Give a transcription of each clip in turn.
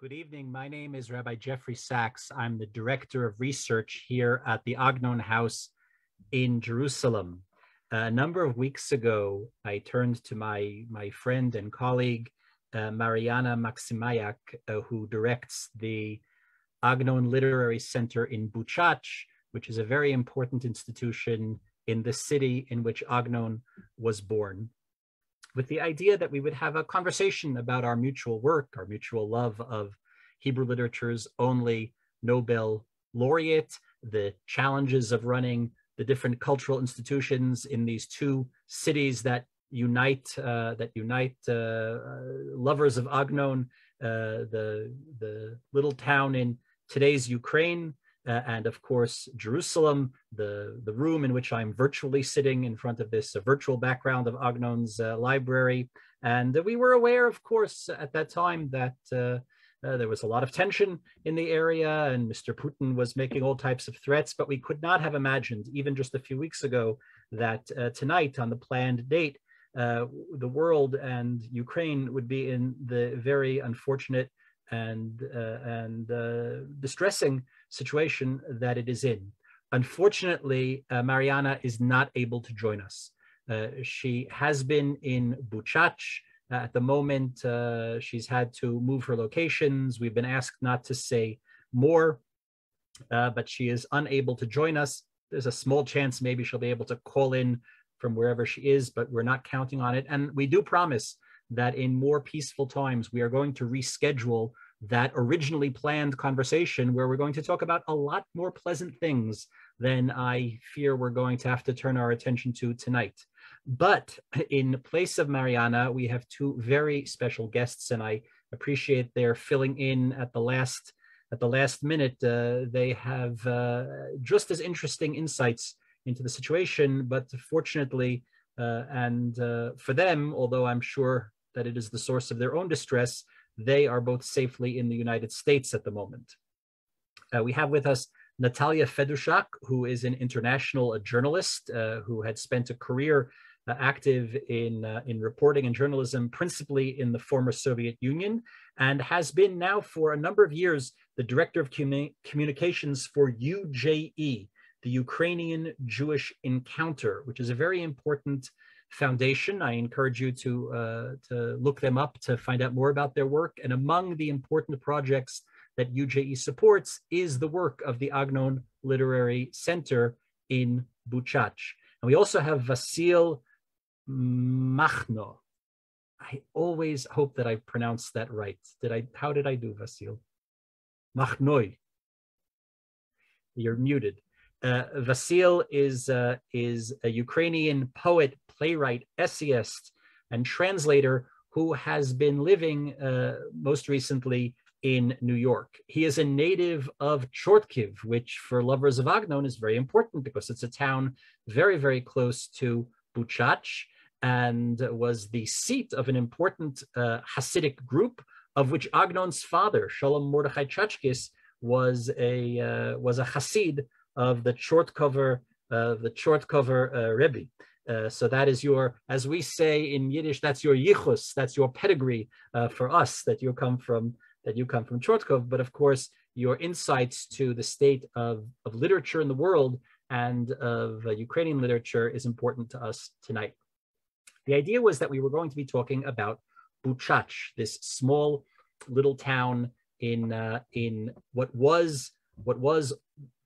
Good evening. My name is Rabbi Jeffrey Sachs. I'm the Director of Research here at the Agnon House in Jerusalem. A number of weeks ago, I turned to my friend and colleague, Mariana Maximayak, who directs the Agnon Literary Center in Buchach, which is a very important institution in the city in which Agnon was born, with the idea that we would have a conversation about our mutual work, our mutual love of Hebrew literature's only Nobel laureate, the challenges of running the different cultural institutions in these two cities that unite lovers of Agnon, the little town in today's Ukraine, and of course, Jerusalem, the room in which I'm virtually sitting in front of this virtual background of Agnon's library. And we were aware, of course, at that time that there was a lot of tension in the area and Mr. Putin was making all types of threats, but we could not have imagined, even just a few weeks ago, that tonight on the planned date, the world and Ukraine would be in the very unfortunate and distressing situation that it is in. Unfortunately, Mariana is not able to join us. She has been in Buchach. At the moment, she's had to move her locations. We've been asked not to say more, but she is unable to join us. There's a small chance maybe she'll be able to call in from wherever she is, but we're not counting on it. And we do promise that in more peaceful times, we are going to reschedule that originally planned conversation where we're going to talk about a lot more pleasant things than I fear we're going to have to turn our attention to tonight. But in place of Mariana, we have two very special guests, and I appreciate their filling in at the last minute. They have just as interesting insights into the situation, but fortunately, for them, although I'm sure that it is the source of their own distress, they are both safely in the United States at the moment. We have with us Natalia Fedushak, who is an international journalist who had spent a career active in reporting and journalism, principally in the former Soviet Union, and has been now for a number of years the Director of Communications for UJE, the Ukrainian Jewish Encounter, which is a very important foundation. I encourage you to look them up to find out more about their work. And among the important projects that UJE supports is the work of the Agnon Literary Center in Buchach. And we also have Vasil Machno. I always hope that I pronounced that right. How did I do, Vasil? Machnoi. You're muted. Vasil is a Ukrainian poet, playwright, essayist, and translator who has been living most recently in New York. He is a native of Chortkiv, which for lovers of Agnon is very important because it's a town very, very close to Buchach and was the seat of an important Hasidic group of which Agnon's father, Shalom Mordechai Chachkis, was a Hasid of the Chortkover Rebbe. So that is your, as we say in Yiddish, that's your yichus, that's your pedigree for us, that you come from Chortkov. But of course, your insights to the state of literature in the world and of Ukrainian literature is important to us tonight. The idea was that we were going to be talking about Buchach, this small little town in what was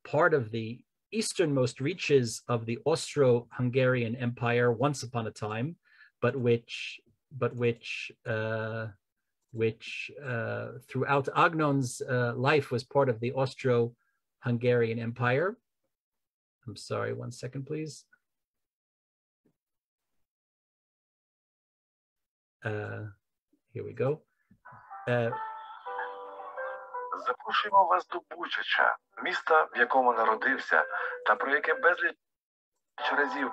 part of the easternmost reaches of the Austro-Hungarian Empire once upon a time, but which throughout Agnon's life was part of the Austro-Hungarian Empire. I'm sorry, 1 second, please. Here we go. Запрошуємо вас до Бучача, міста, в якому народився, та про яке безліч разів.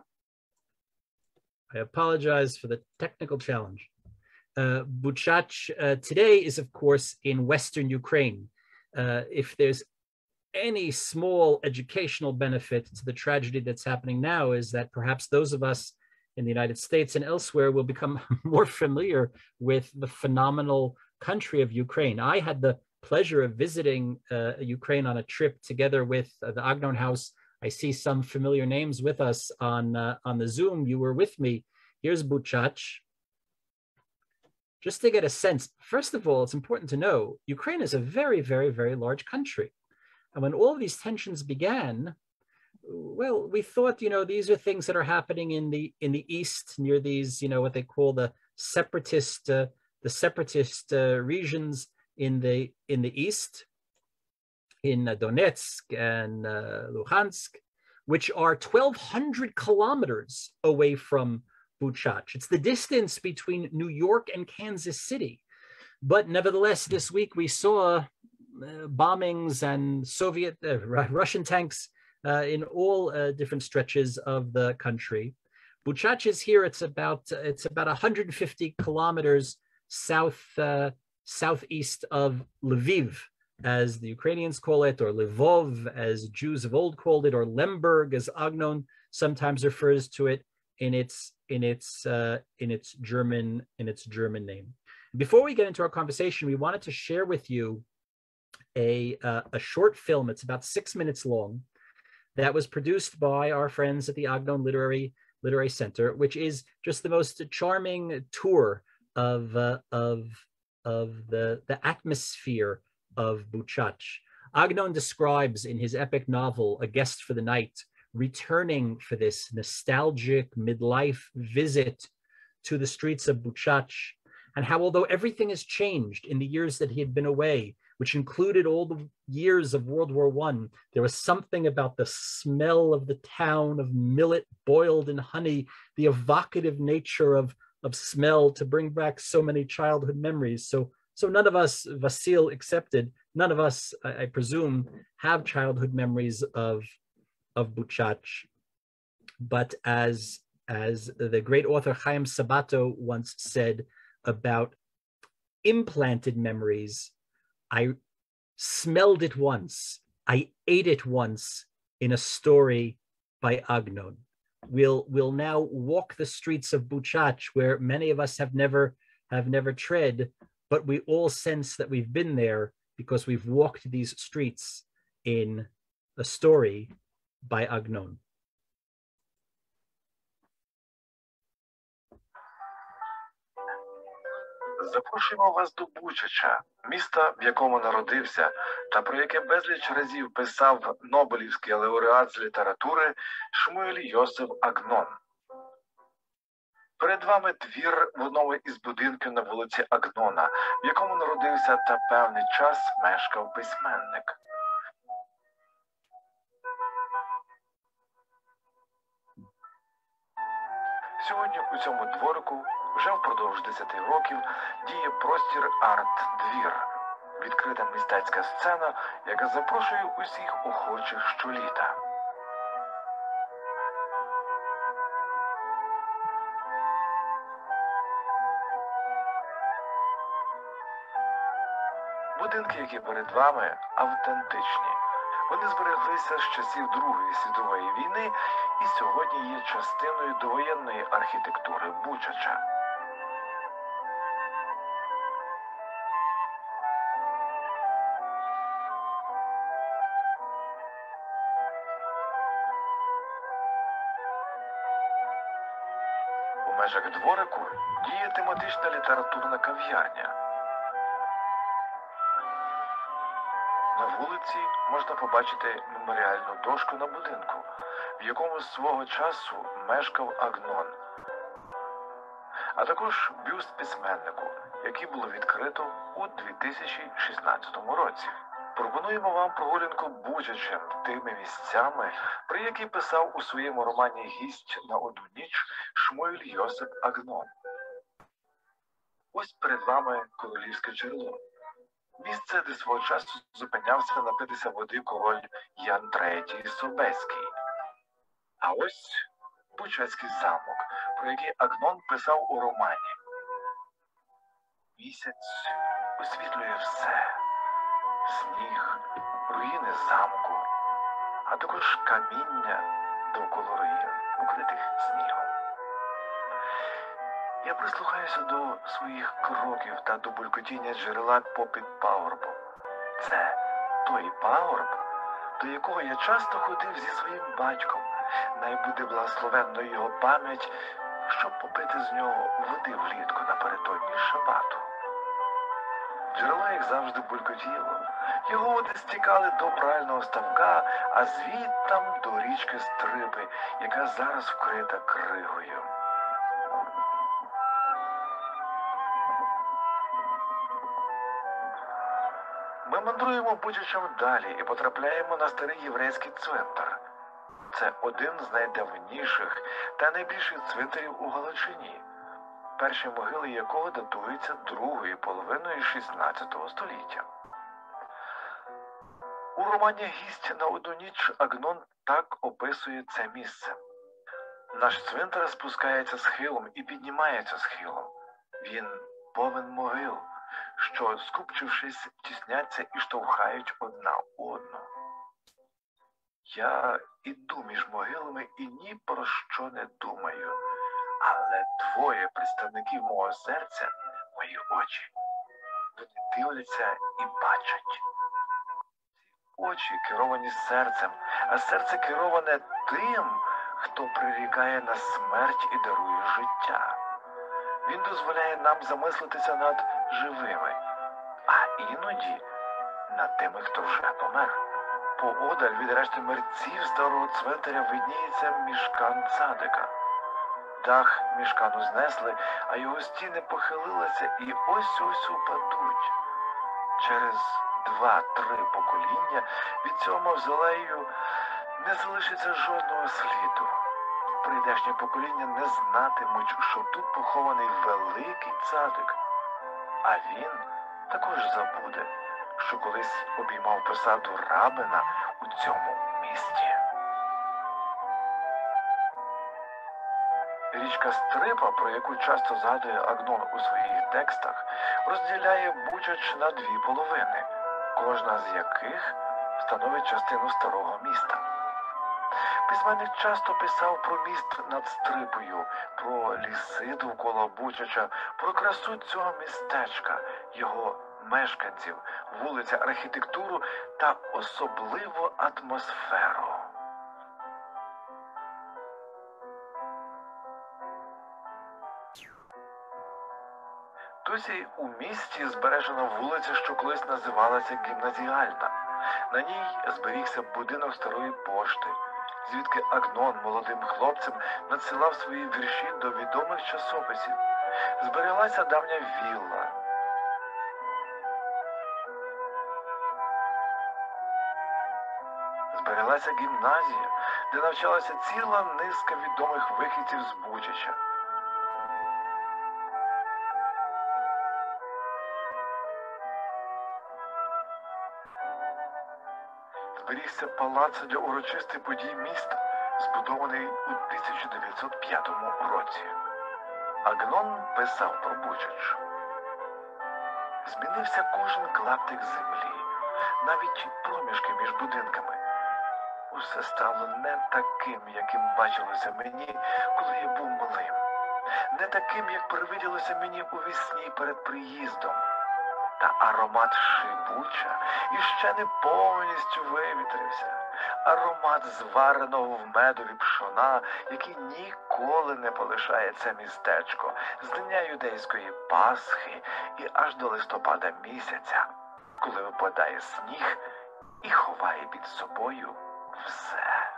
I apologize for the technical challenge. Buchach today is, of course, in Western Ukraine. If there's any small educational benefit to the tragedy that's happening now, is that perhaps those of us in the United States and elsewhere will become more familiar with the phenomenal country of Ukraine. I had the pleasure of visiting Ukraine on a trip together with the Agnon House. I see some familiar names with us on the Zoom. You were with me. Here's Buchach. Just to get a sense, first of all, it's important to know Ukraine is a very, very, very large country. And when all of these tensions began, well, we thought, these are things that are happening in the east near these, what they call the separatist regions in the east, in Donetsk and Luhansk, which are 1,200 kilometers away from Buchach. It's the distance between New York and Kansas City. But nevertheless, this week we saw bombings and Russian tanks in all different stretches of the country. Buchach is here. It's about 150 kilometers southeast of Lviv, as the Ukrainians call it, or Lvov, as Jews of old called it, or Lemberg, as Agnon sometimes refers to it in its German name. Before we get into our conversation, we wanted to share with you a short film. It's about 6 minutes long, that was produced by our friends at the Agnon Literary Center, which is just the most charming tour of the atmosphere of Buchach. Agnon describes in his epic novel, A Guest for the Night, returning for this nostalgic midlife visit to the streets of Buchach, and how although everything has changed in the years that he had been away, which included all the years of World War I, there was something about the smell of the town, of millet boiled in honey, the evocative nature of smell to bring back so many childhood memories. So none of us, Vasil accepted, none of us, I presume, have childhood memories of Buchach. But as the great author Chaim Sabato once said about implanted memories, I smelled it once, I ate it once in a story by Agnon. We'll now walk the streets of Buchach, where many of us have never tread, but we all sense that we've been there because we've walked these streets in a story by Agnon. Запрошуємо вас до Бучача, міста, в якому народився, та про яке безліч разів писав Нобелівський лауреат з літератури Шмуель Йосиф Агнон. Перед вами двір в одному із будинків на вулиці Агнона, в якому народився та певний час мешкав письменник. Сьогодні у цьому дворику вже впродовж 10 років діє простір арт-двір. Відкрита мистецька сцена, яка запрошує усіх охочих щоліта. Будинки, які перед вами, автентичні. Вони збереглися з часів Другої світової війни і сьогодні є частиною довоєнної архітектури Бучача. У межах дворику діє тематична літературна кав'ярня. На вулиці можна побачити меморіальну дошку на будинку, в якому свого часу мешкав Агнон, а також бюст письменнику, який було відкрито у 2016 році. Пропонуємо вам прогулянку Бучачем, тими місцями, про які писав у своєму романі «Гість на одну ніч» Шмуель Йосиф Агнон. Ось перед вами Королівське джерело. Місце, де свого часу зупинявся напитися води король Ян III Собеський. А ось Бучацький замок, про який Агнон писав у романі. Місяць освітлює все. Сніг, руїни замку, а також каміння довкола руїн, укритих снігом. Я прислухаюся до своїх кроків та до булькотіння джерела попід пагорбом. Це той пагорб, до якого я часто ходив зі своїм батьком. Най буде благословенно його пам'ять, щоб попити з нього води влітку напередодні шабату. Джерело, як завжди, булькотіло. Його води стікали до прального ставка, а звідтам до річки Стрипи, яка зараз вкрита кригою. Ми мандруємо Бучачем далі і потрапляємо на старий єврейський цвинтар. Це один з найдавніших та найбільших цвинтарів у Галичині, перші могили якого датуються другою половиною 16 століття. У романі «Гість на одну ніч» Агнон так описує це місце. Наш цвинтар спускається схилом і піднімається схилом. Він повен могил, що, скупчившись, тісняться і штовхають одна одну. Я іду між могилами і ні про що не думаю, але двоє представників мого серця, мої очі, вони дивляться і бачать. Очі керовані серцем, а серце кероване тим, хто прирікає на смерть і дарує життя. Він дозволяє нам замислитися над живими, а іноді над тими, хто вже помер. Поодаль від решти мерців старого цвинтаря видніється мішкан цадика. Дах мішкану знесли, а його стіни похилилися і ось-ось упадуть. Через 2-3 покоління від цього мавзолею не залишиться жодного сліду. Прийдешні покоління не знатимуть, що тут похований великий цадик. А він також забуде, що колись обіймав посаду рабина у цьому місті. Річка Стрипа, про яку часто згадує Агнон у своїх текстах, розділяє Бучач на дві половини, кожна з яких становить частину старого міста. Письменник часто писав про міст над Стрипою, про ліси довкола Бучача, про красу цього містечка, його мешканців, вулиця, архітектуру та особливу атмосферу. Досі у місті збережена вулиця, що колись називалася Гімназіальна. На ній зберігся будинок старої пошти, звідки Агнон молодим хлопцям надсилав свої вірші до відомих часописів. Збереглася давня вілла. Збереглася гімназія, де навчалася ціла низка відомих вихідців з Бучача. Зберігся палац для урочистих подій міста, збудований у 1905 році. Агнон писав про Бучач. Змінився кожен клаптик землі, навіть проміжки між будинками. Усе стало не таким, яким бачилося мені, коли я був малим. Не таким, як привиділося мені у вісні перед приїздом. Та аромат шибуча іще не повністю вивітрився. Аромат звареного в медові пшона, який ніколи не полишає це містечко з дня юдейської Пасхи і аж до листопада місяця, коли випадає сніг і ховає під собою все.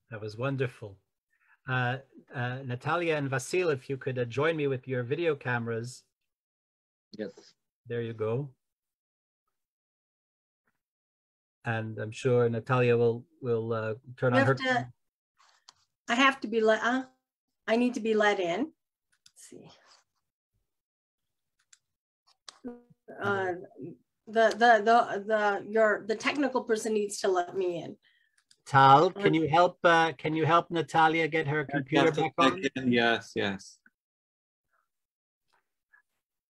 That was wonderful. Natalia and Vasil, if you could join me with your video cameras. Yes. There you go. And I'm sure Natalia will turn on her. I have to be let. I need to be let in. Let's see. The technical person needs to let me in. Tal, can you help Natalia get her computer back on? Yes, yes.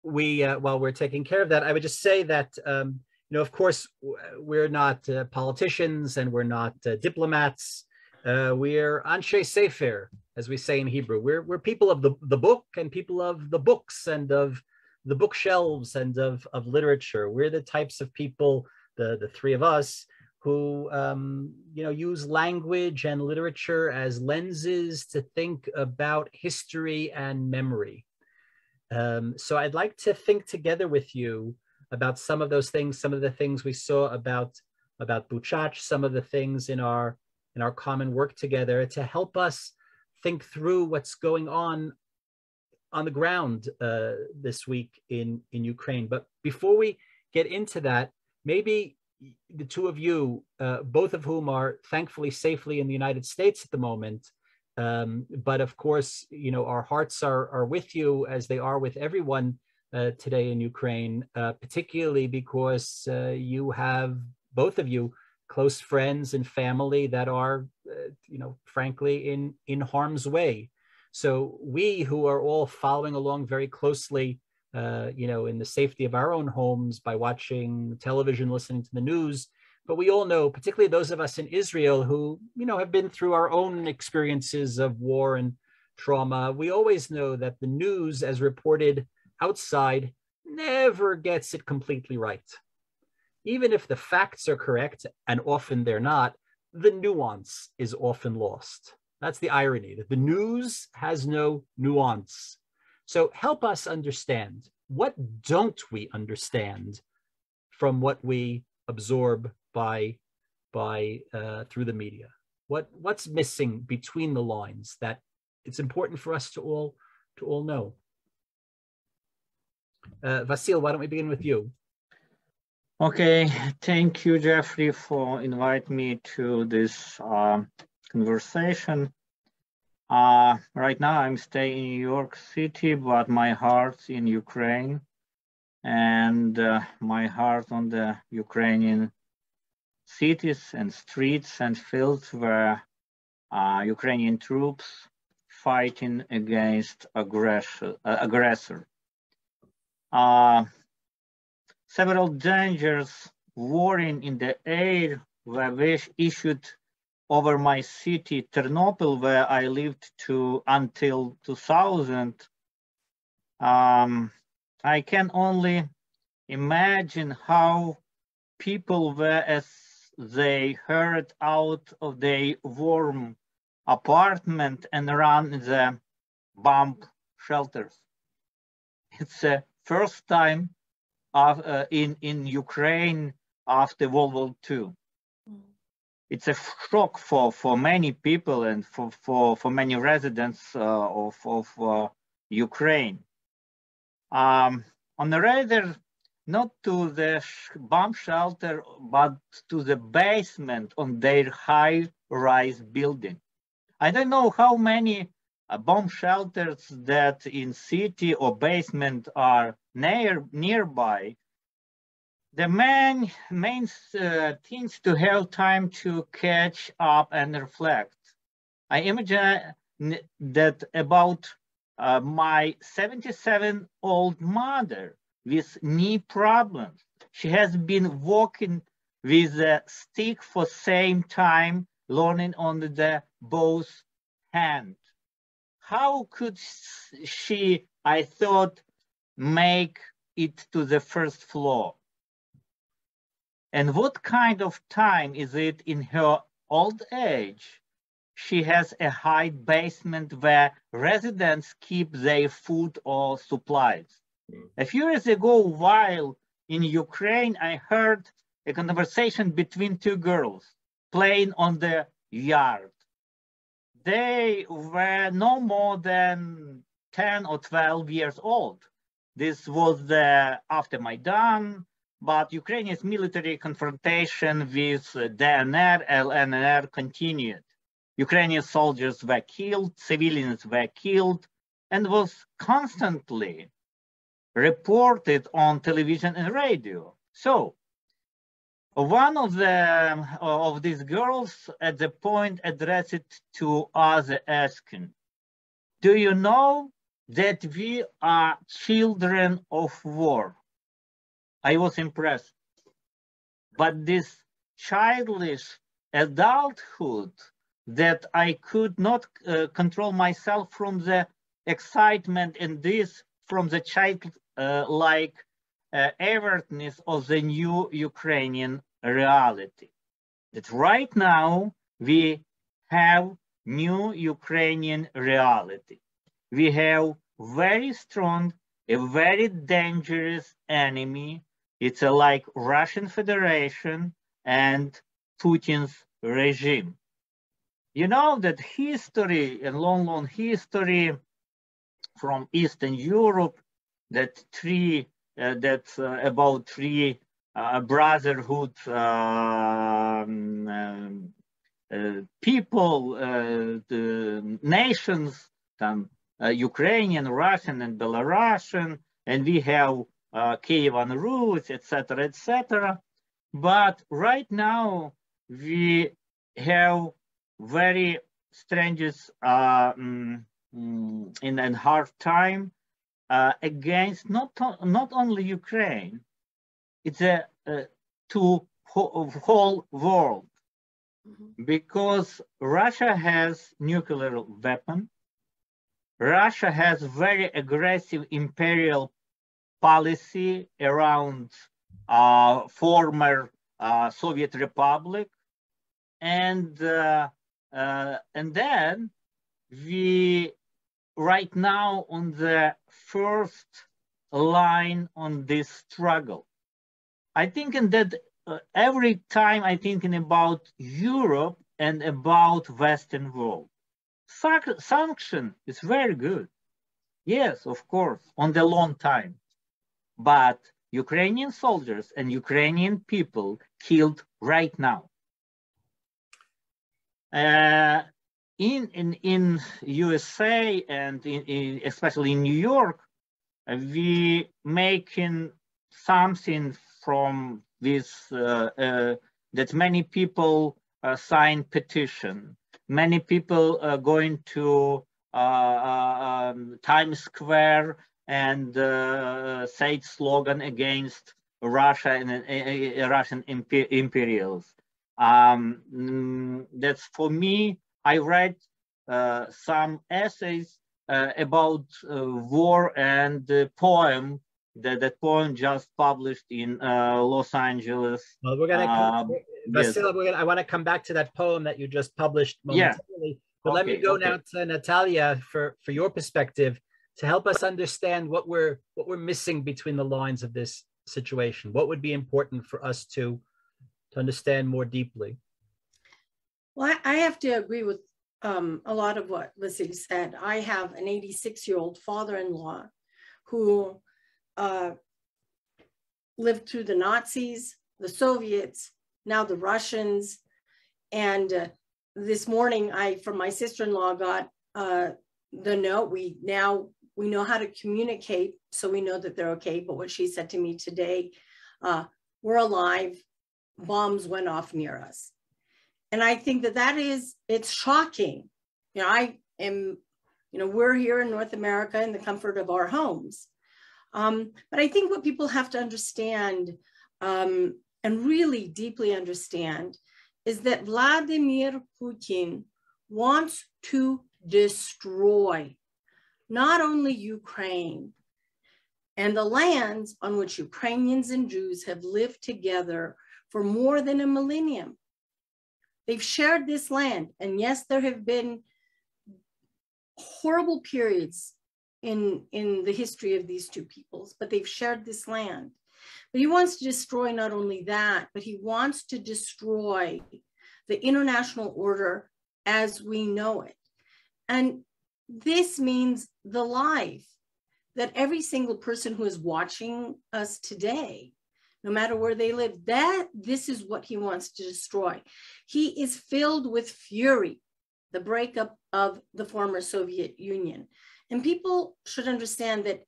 While we're taking care of that, I would just say that of course, we're not politicians and we're not diplomats. We're Anshe Sefer, as we say in Hebrew. We're people of the book and people of the books and of the bookshelves and of literature. We're the types of people, the three of us, who use language and literature as lenses to think about history and memory. So I'd like to think together with you about some of those things, some of the things we saw about Buchach, some of the things in our common work together, to help us think through what's going on the ground this week in Ukraine. But before we get into that, maybe the two of you, both of whom are thankfully safely in the United States at the moment, but of course, our hearts are with you, as they are with everyone today in Ukraine, particularly because you have, both of you, close friends and family that are, frankly, in harm's way. So we, who are all following along very closely, in the safety of our own homes by watching television, listening to the news, but we all know, particularly those of us in Israel who, have been through our own experiences of war and trauma, we always know that the news, as reported outside, never gets it completely right. Even if the facts are correct, and often they're not, the nuance is often lost. That's the irony, that the news has no nuance. So help us understand, what don't we understand from what we absorb through the media? What's missing between the lines that it's important for us to all know? Vasil, why don't we begin with you? Okay, thank you, Jeffrey, for inviting me to this conversation. Right now I'm staying in New York City, but my heart's in Ukraine, and my heart on the Ukrainian cities and streets and fields where Ukrainian troops fighting against aggressor. Several dangers warring in the air were issued over my city, Ternopil, where I lived until 2000. I can only imagine how people were as they hurried out of their warm apartment and ran the bomb shelters. It's the first time in Ukraine after World War II. It's a shock for many people and for many residents of Ukraine. On the radar, not to the bomb shelter, but to the basement on their high-rise building. I don't know how many bomb shelters that in city or basement are nearby. The main things to have time to catch up and reflect. I imagine that about my 77-year-old mother with knee problems. She has been walking with a stick for same time, learning on the both hand. How could she, I thought, make it to the first floor? And what kind of time is it in her old age? She has a high basement where residents keep their food or supplies. A few years ago, while in Ukraine, I heard a conversation between two girls playing on the yard. They were no more than 10 or 12 years old. This was after Maidan, but Ukraine's military confrontation with DNR, LNR continued. Ukrainian soldiers were killed, civilians were killed, and was constantly reported on television and radio. So one of these girls at the point addressed it to us asking, do you know that we are children of war? I was impressed. but this childish adulthood that I could not control myself from the excitement and this from the childlike awareness of the new Ukrainian reality. That right now we have new Ukrainian reality. We have very strong, a very dangerous enemy. It's like Russian Federation and Putin's regime. You know that history, a long history from Eastern Europe, that about three brotherhood people, the nations, Ukrainian, Russian, and Belarusian, and we have Kievan Rus, etc., etc. But right now we have very strange in a hard time against not only Ukraine, it's a to whole world, because Russia has nuclear weapon. Russia has very aggressive imperial policy around former Soviet Republic, and then we right now on the first line on this struggle. I think that every time I thinking about Europe and about Western world, sanction is very good. Yes, of course, on the long time, but Ukrainian soldiers and Ukrainian people killed right now. In USA and especially in New York, we making something from this that many people sign petition. Many people are going to Times Square and say slogan against Russia and Russian imperials. That's for me. I read some essays about war and the poem. That poem just published in Los Angeles. Well, we're gonna, Vasil, yes. I want to come back to that poem that you just published momentarily. Yeah. But let me go now to Natalia for your perspective to help us understand what we're missing between the lines of this situation. What would be important for us to understand more deeply? Well, I have to agree with a lot of what Vasily said. I have an 86-year-old father-in-law who lived through the Nazis, the Soviets, now the Russians. And this morning, from my sister-in-law got the note. We know how to communicate, so we know that they're okay. But what she said to me today, we're alive, bombs went off near us. And I think it's shocking. We're here in North America in the comfort of our homes. But I think what people have to understand and really deeply understand is that Vladimir Putin wants to destroy not only Ukraine and the lands on which Ukrainians and Jews have lived together for more than a millennium. They've shared this land. And yes, there have been horrible periods in the history of these two peoples, but they've shared this land. But he wants to destroy not only that, but he wants to destroy the international order as we know it. And this means the life that every single person who is watching us today, no matter where they live, this is what he wants to destroy. He is filled with fury, the breakup of the former Soviet Union. And people should understand that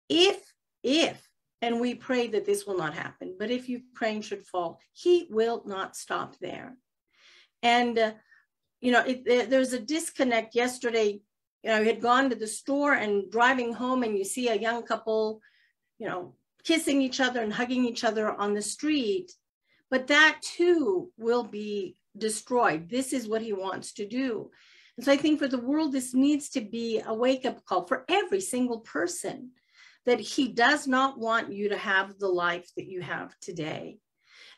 if, and we pray that this will not happen, but if Ukraine should fall, he will not stop there. And, there's a disconnect. Yesterday, I had gone to the store and driving home, and you see a young couple, kissing each other and hugging each other on the street. but that too will be destroyed. This is what he wants to do. And so I think for the world, this needs to be a wake-up call for every single person, that he does not want you to have the life that you have today.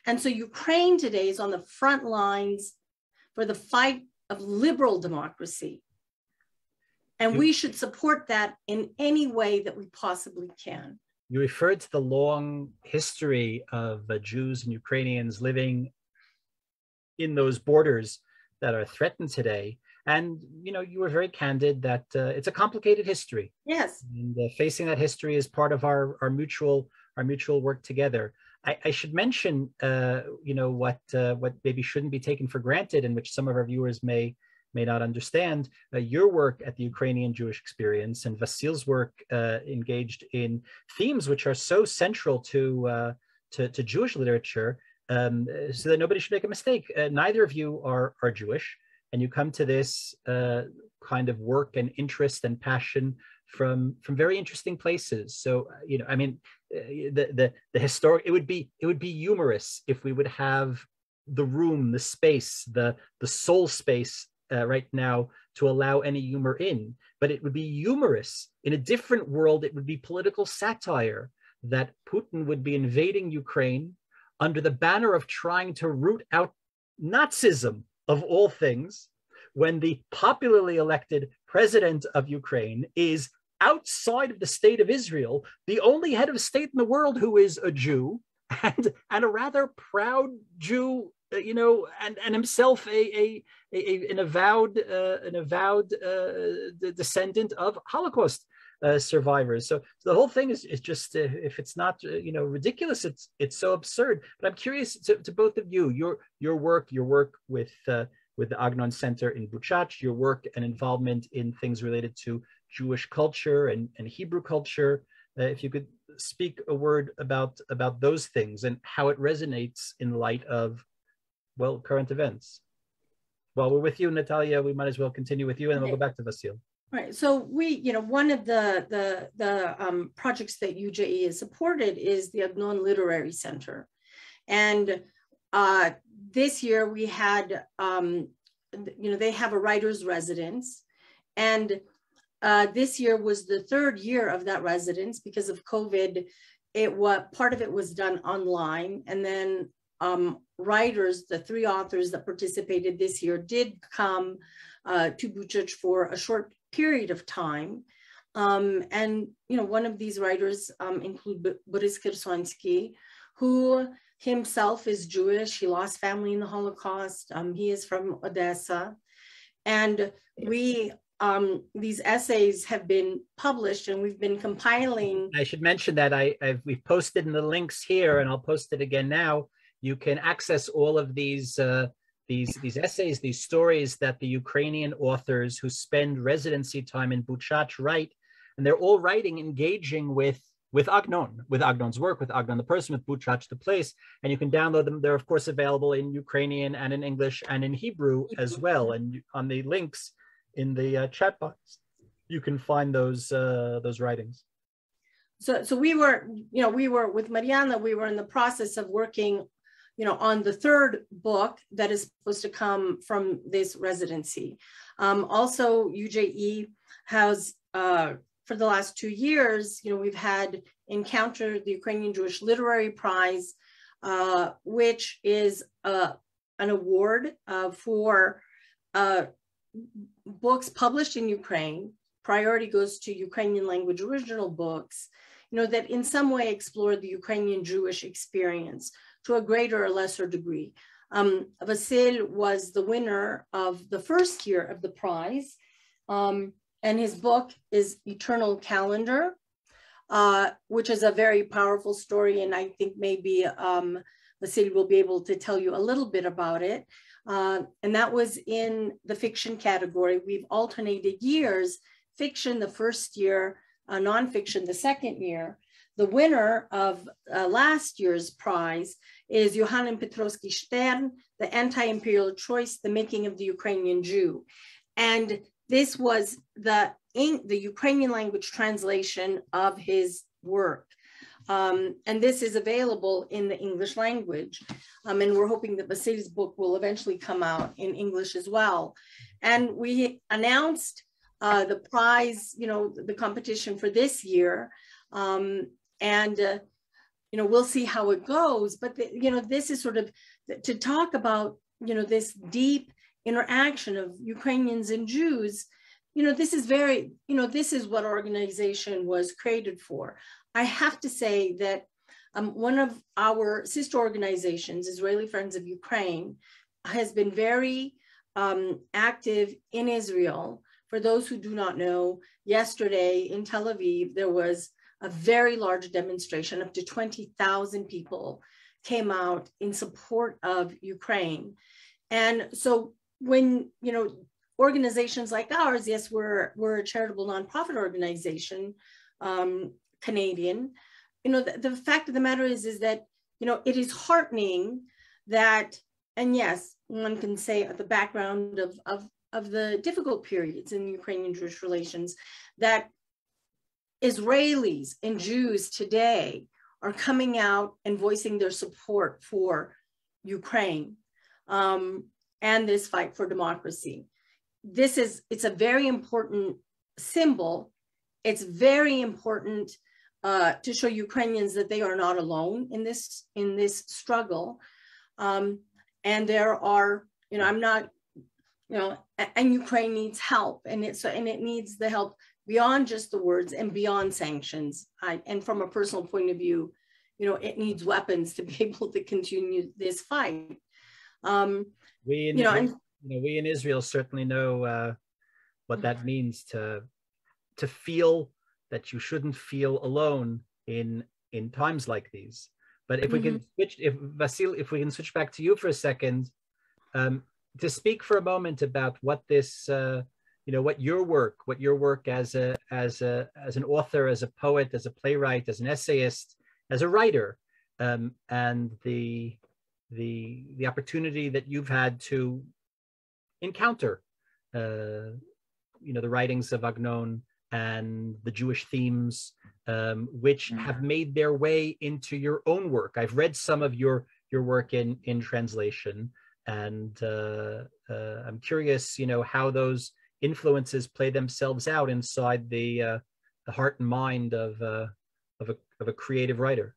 And so Ukraine today is on the front lines for the fight of liberal democracy. And we should support that in any way that we possibly can. You referred to the long history of Jews and Ukrainians living in those borders that are threatened today. And, you were very candid that it's a complicated history. Yes. And facing that history is part of our mutual work together. I should mention, what maybe shouldn't be taken for granted, and which some of our viewers may not understand. Your work at the Ukrainian Jewish Experience and Vasil's work engaged in themes which are so central to Jewish literature, so that nobody should make a mistake. Neither of you are Jewish, and you come to this kind of work and interest and passion from very interesting places. So, the historic, it would be humorous if we would have the room, the space, the soul space right now to allow any humor in. But it would be humorous. In a different world, it would be political satire that Putin would be invading Ukraine under the banner of trying to root out Nazism, of all things, when the popularly elected president of Ukraine is outside of the state of Israel, the only head of state in the world who is a Jew, and a rather proud Jew, and himself an avowed descendant of Holocaust survivors. So the whole thing is just, if it's not ridiculous, it's so absurd. But I'm curious to both of you, your work with the Agnon Center in Buchach, your work and involvement in things related to Jewish culture and Hebrew culture. If you could speak a word about those things and how it resonates in light of, well, current events. While we're with you, Natalia, we might as well continue with you, and then we'll go back to Vasil. Right. So we, one of the projects that UJE has supported is the Agnon Literary Center, and this year we had, they have a writer's residence, and this year was the third year of that residence because of COVID. Part of it was done online, and then writers, the 3 authors that participated this year, did come to Buchach for a short period of time. And one of these writers include Boris Kersonsky, who himself is Jewish. He lost family in the Holocaust. He is from Odessa. And these essays have been published, and we've been compiling. I should mention that we've posted in the links here, and I'll post it again now. You can access all of these essays, these stories that the Ukrainian authors who spend residency time in Buchach write, and they're all writing, engaging with Agnon, with Agnon's work, with Agnon the person, with Buchach the place, and you can download them. They're of course available in Ukrainian and in English and in Hebrew as well. And on the links in the chat box, you can find those writings. So we were with Mariana, we were in the process of working, on the third book that is supposed to come from this residency. Also, UJE has, for the last 2 years, we've had Encounter, the Ukrainian Jewish Literary Prize, which is an award for books published in Ukraine. Priority goes to Ukrainian language original books, that in some way explore the Ukrainian Jewish experience to a greater or lesser degree. Vasil was the winner of the first year of the prize, and his book is Eternal Calendar, which is a very powerful story, and I think maybe Vasil will be able to tell you a little bit about it. And that was in the fiction category. We've alternated years, fiction the first year, nonfiction the second year. The winner of last year's prize is Yohanan Petrovsky Stern, The Anti-Imperial Choice, The Making of the Ukrainian Jew. And this was the Ukrainian language translation of his work. And this is available in the English language. And we're hoping that Vasily's book will eventually come out in English as well. And we announced the prize, the competition for this year. We'll see how it goes. But, this is sort of to talk about, this deep interaction of Ukrainians and Jews. This is this is what organization was created for. I have to say that one of our sister organizations, Israeli Friends of Ukraine, has been very active in Israel. For those who do not know, yesterday in Tel Aviv, there was a very large demonstration. Up to 20,000 people came out in support of Ukraine. And so when, organizations like ours, yes, we're a charitable nonprofit organization, Canadian, the fact of the matter is that, it is heartening that, and yes, one can say at the background of the difficult periods in Ukrainian-Jewish relations, that Israelis and Jews today are coming out and voicing their support for Ukraine and this fight for democracy. It's a very important symbol. It's very important to show Ukrainians that they are not alone in this struggle. And there are, I'm not, and Ukraine needs help, and it needs the help beyond just the words and beyond sanctions. And from a personal point of view, it needs weapons to be able to continue this fight. We in Israel certainly know what that means to feel that you shouldn't feel alone in times like these. But if we can switch, Vasil, if we can switch back to you for a second, to speak for a moment about what this, what your work as an author, as a poet, as a playwright, as an essayist, as a writer, and the opportunity that you've had to encounter, the writings of Agnon and the Jewish themes, which have made their way into your own work. I've read some of your work in translation, and I'm curious, how those influences play themselves out inside the heart and mind of a creative writer.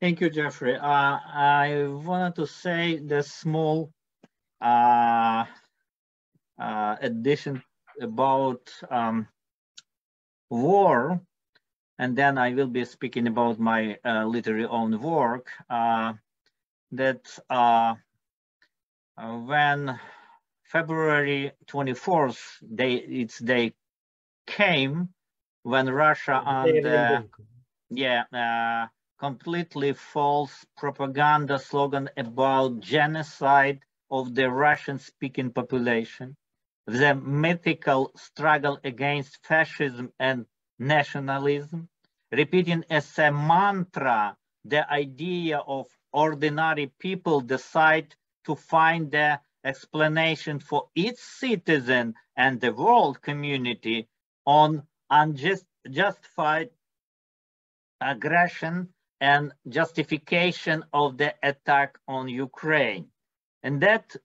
Thank you, Jeffrey. I wanted to say the small addition about war, and then I will be speaking about my literary own work, that when February 24th, its day came, when Russia and completely false propaganda slogan about genocide of the Russian-speaking population, the mythical struggle against fascism and nationalism, repeating as a mantra the idea of ordinary people decide to find the explanation for its citizen and the world community on unjustified aggression and justification of the attack on Ukraine. And that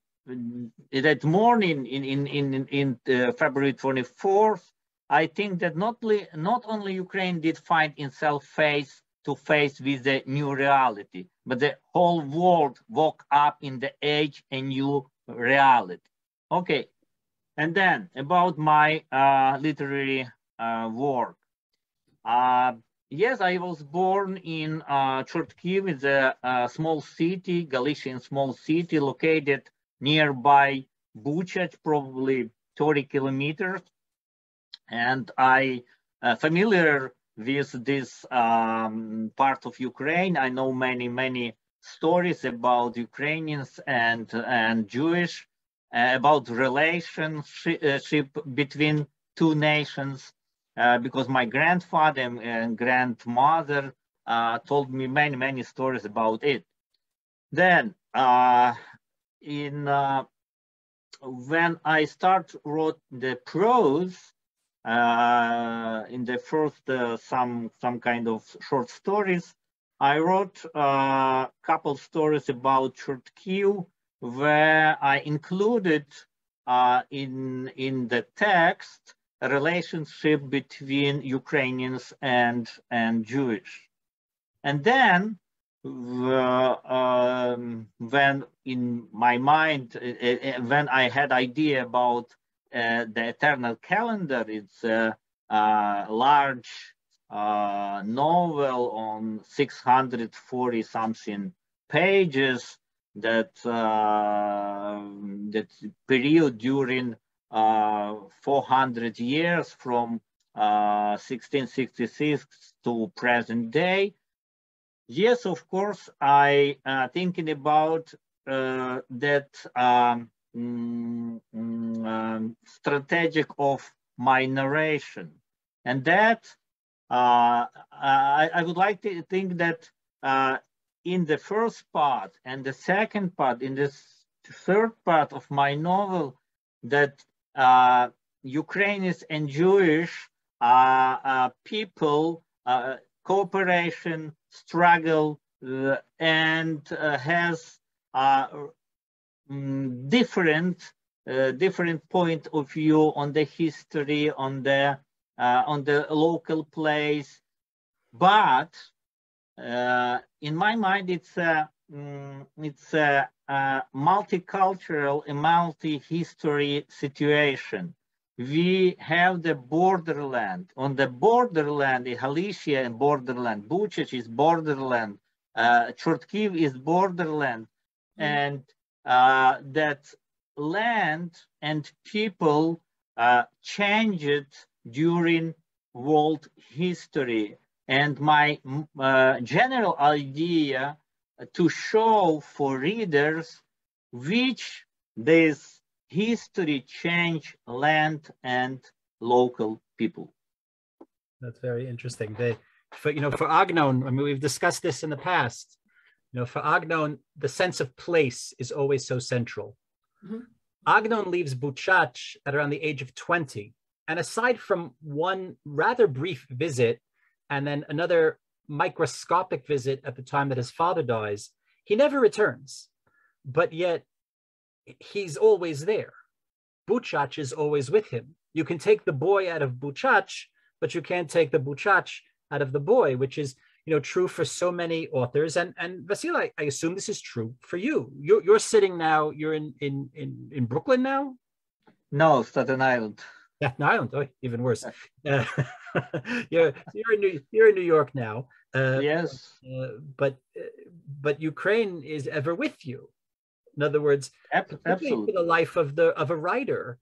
morning in February 24th, I think that not only Ukraine did find itself face to face with the new reality, but the whole world woke up in the age a new reality. Okay, and then about my literary work. Yes, I was born in Chortkiv, it's a small city, Galician small city located nearby Bucha, probably 30 kilometers. And I familiar with this part of Ukraine. I know many stories about Ukrainians and Jewish, about relationship between two nations. Because my grandfather and grandmother told me many stories about it. Then, when I wrote the prose, first some kind of short stories. I wrote a couple stories about Chortkiev, where I included in the text a relationship between Ukrainians and Jewish. And then when in my mind, when I had idea about the Eternal Calendar, it's a large novel on 640 something pages that period during 400 years from 1666 to present day. Yes, of course, I thinking about that strategic of my narration, and that I would like to think that in the first part and the second part, in the third part of my novel, that Ukrainians and Jewish people cooperation, struggle, and has different point of view on the history, on the local place, but in my mind, it's a multicultural, a multi-history situation. We have the borderland. On the borderland, the Galicia and borderland, Buchach is borderland, Chortkiev is borderland, and that land and people changed during world history. And my general idea to show for readers which this history change land and local people. That's very interesting. For Agnon, I mean, we've discussed this in the past. For Agnon, the sense of place is always so central. Mm-hmm. Agnon leaves Buchach at around the age of 20. And aside from one rather brief visit and then another microscopic visit at the time that his father dies, he never returns. But yet, he's always there. Buchach is always with him. You can take the boy out of Buchach, but you can't take the Buchach out of the boy, which is true for so many authors. And Vasily, I assume this is true for you. You're sitting now. You're in Brooklyn now. No, Staten Island. Staten Island. Oh, even worse. You're in New York now. Yes. But Ukraine is ever with you. In other words, absolutely, for the life of a writer,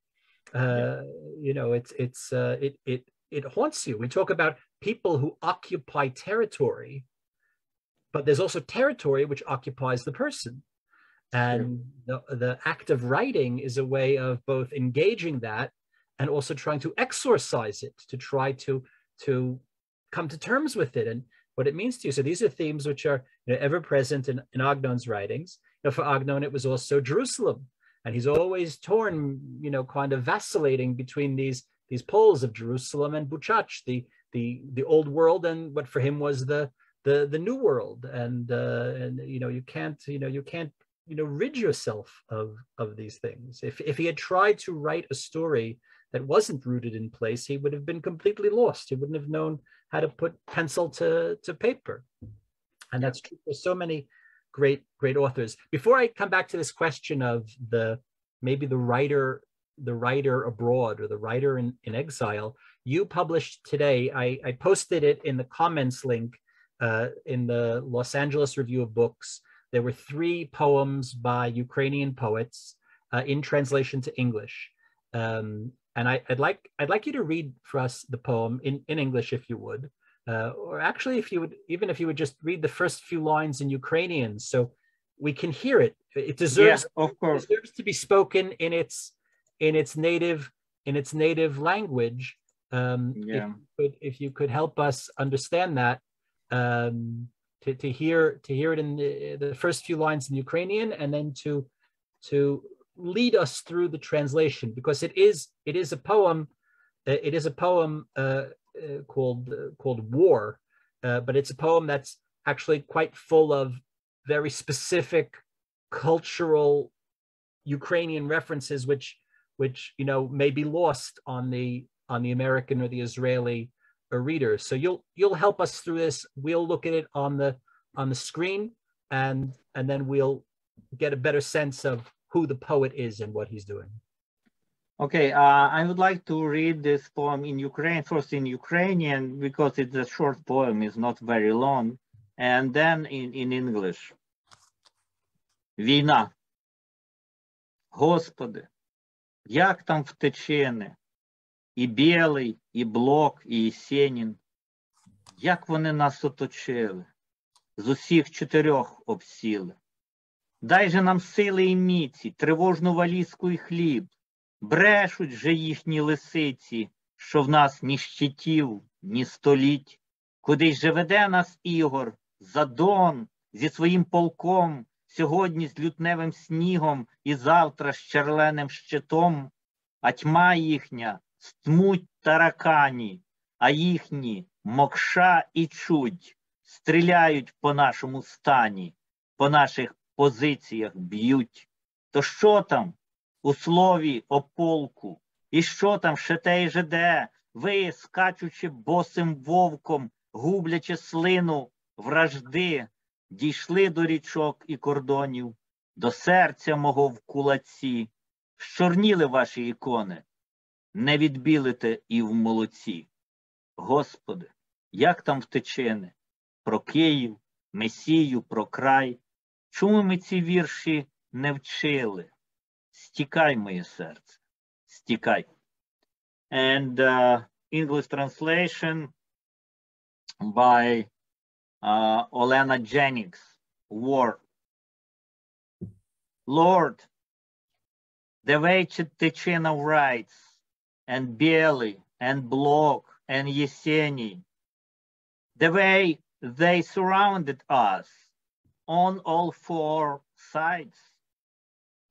it haunts you. We talk about people who occupy territory, but there's also territory which occupies the person, and the act of writing is a way of both engaging that and also trying to exorcise it, to try to come to terms with it and what it means to you. So these are themes which are ever present in Agnon's writings. For Agnon, it was also Jerusalem, and he's always torn, kind of vacillating between these poles of Jerusalem and Buchach, the old world and what for him was the new world, and you can't rid yourself of these things. If he had tried to write a story that wasn't rooted in place, he would have been completely lost. He wouldn't have known how to put pencil to paper, and that's true for so many great authors. Before I come back to this question of maybe the writer abroad or the writer in exile, you published today, I posted it in the comments link in the Los Angeles Review of Books. There were 3 poems by Ukrainian poets in translation to English. And I'd like you to read for us the poem in English, if you would. Or actually, if you would just read the first few lines in Ukrainian, so we can hear it. It deserves, of course, to be spoken in its native language. If you could help us understand that, to hear it in the first few lines in Ukrainian, and then to lead us through the translation, because it is a poem. It is a poem called War, but it's a poem that's actually quite full of very specific cultural Ukrainian references, which may be lost on the American or the Israeli readers. So you'll help us through this. We'll look at it on the screen, and then we'll get a better sense of who the poet is and what he's doing. Okay, I would like to read this poem in Ukrainian, first in Ukrainian, because it's a short poem, it's not very long, and then in English. Війна. Господи, як там в Тичини, і Білий, і Блок, і Єсенін, як вони нас оточили, з усіх чотирьох обсіли. Дай же нам сили і міці, тривожну валізку і хліб, брешуть же їхні лисиці, що в нас ні щитів, ні століть. Кудись же веде нас Ігор, Задон, зі своїм полком, сьогодні з лютневим снігом і завтра з черленим щитом, а тьма їхня стмуть таракані, а їхні мокша і чудь стріляють по нашому стані, по наших позиціях б'ють. То що там у слові о полку? І що там ще те й жде? Ви, скачучи босим вовком, гублячи слину вражди, дійшли до річок і кордонів, до серця мого в кулаці. Щорніли ваші ікони, не відбілите і в молоці. Господи, як там в Тичини? Про Київ, Месію, про край. Чому ми ці вірші не вчили? Стікай, моє серце, стікай. And English translation by Olena Jennings, War. Lord, the way Ticina writes, and Biely, and Blok, and Yeseni, the way they surrounded us on all four sides,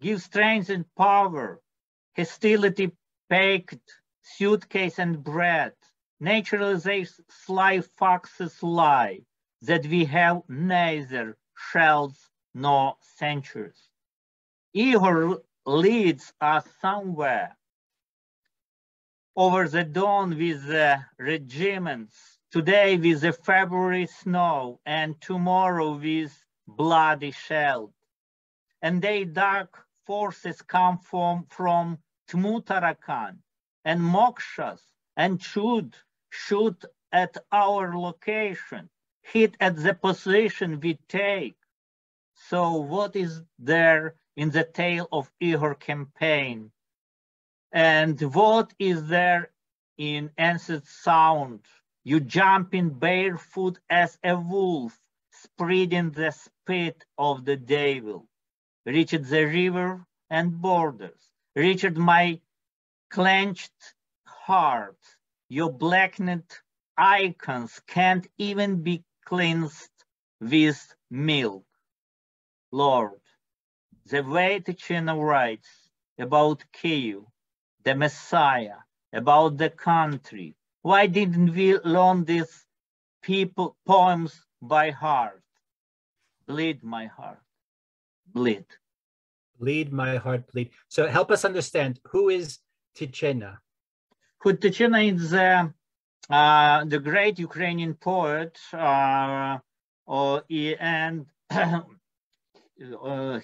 give strength and power, hostility packed, suitcase and bread, naturalization sly foxes lie, that we have neither shells nor centuries. Igor leads us somewhere over the dawn with the regiments, today with the February snow, and tomorrow with bloody shell. And they dark forces come from Tmutarakan and Mokshas and shoot at our location, hit at the position we take. So what is there in the tale of Igor campaign? And what is there in Ancient Sound? You jumping barefoot as a wolf, spreading the spit of the devil. Reached the river and borders, reached my clenched heart. Your blackened icons can't even be cleansed with milk. Lord, the way Ticina writes about Kyiv, the Messiah, about the country, why didn't we learn these poems by heart? Bleed my heart, bleed. Bleed my heart, bleed. So help us understand, who is Ticina? Ticina is the great Ukrainian poet, and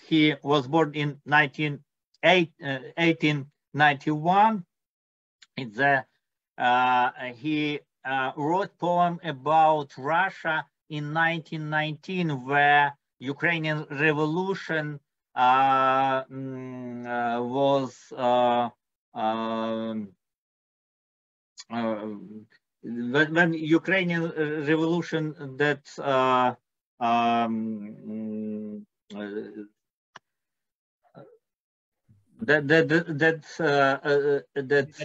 he was born in 1891. He wrote poem about Russia in 1919, where Ukrainian revolution was when Ukrainian revolution that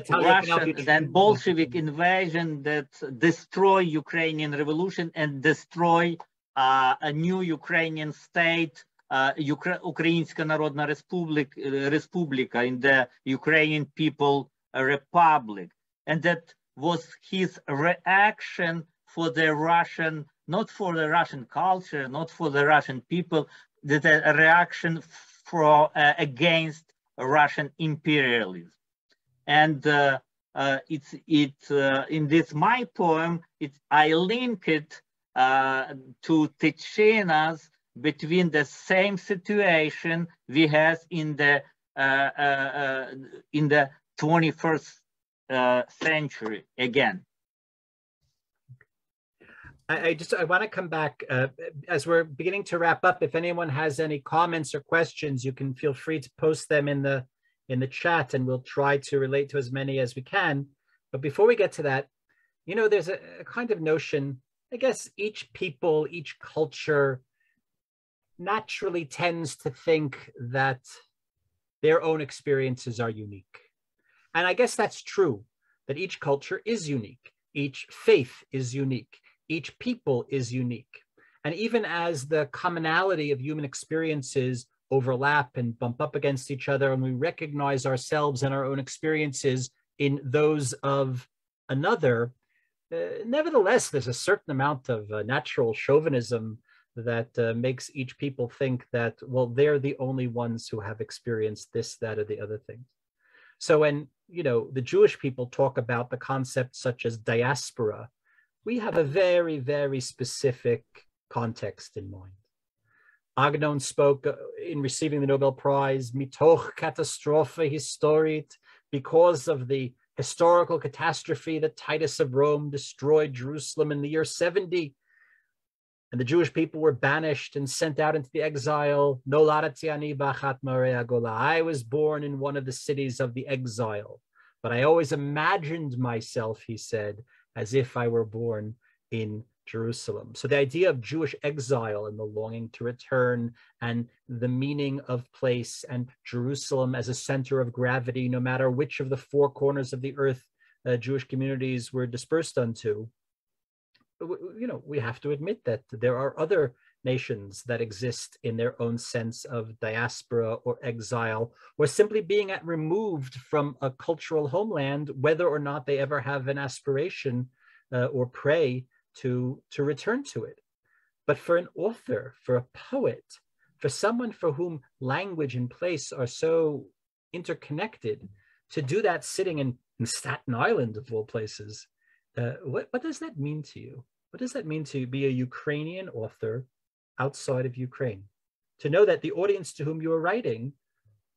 Russian then Bolshevik invasion that destroy Ukrainian revolution and destroy a new Ukrainian state, Українська Народна Республика, in the Ukrainian People Republic, and that was his reaction for the Russian, not for the Russian culture, not for the Russian people, that a reaction for against Russian imperialism. And in this my poem, I link it to Tchetchenas between the same situation we have in the 21st century again. I want to come back as we're beginning to wrap up. If anyone has any comments or questions, you can feel free to post them in the chat, and we'll try to relate to as many as we can. But before we get to that, you know, there's a kind of notion, I guess each people, each culture naturally tends to think that their own experiences are unique. And I guess that's true, that each culture is unique. Each faith is unique. Each people is unique. And even as the commonality of human experiences overlap and bump up against each other, and we recognize ourselves and our own experiences in those of another, nevertheless, there's a certain amount of natural chauvinism that makes each people think that, well, they're the only ones who have experienced this, that, or the other thing. So when, you know, the Jewish people talk about the concept such as diaspora, we have a very, very specific context in mind. Agnon spoke in receiving the Nobel Prize, mitoch catastrophe historit, because of the historical catastrophe that Titus of Rome destroyed Jerusalem in the year 70. And the Jewish people were banished and sent out into the exile. Noladati ani b'achat ma'arei hagola. I was born in one of the cities of the exile, but I always imagined myself, he said, as if I were born in Jerusalem. So the idea of Jewish exile and the longing to return and the meaning of place and Jerusalem as a center of gravity, no matter which of the four corners of the earth Jewish communities were dispersed unto, you know, we have to admit that there are other nations that exist in their own sense of diaspora or exile, or simply being removed from a cultural homeland, whether or not they ever have an aspiration or pray to return to it. But for an author, for a poet, for someone for whom language and place are so interconnected, to do that sitting in Staten Island, of all places, what does that mean to you? What does that mean to be a Ukrainian author outside of Ukraine? To know that the audience to whom you are writing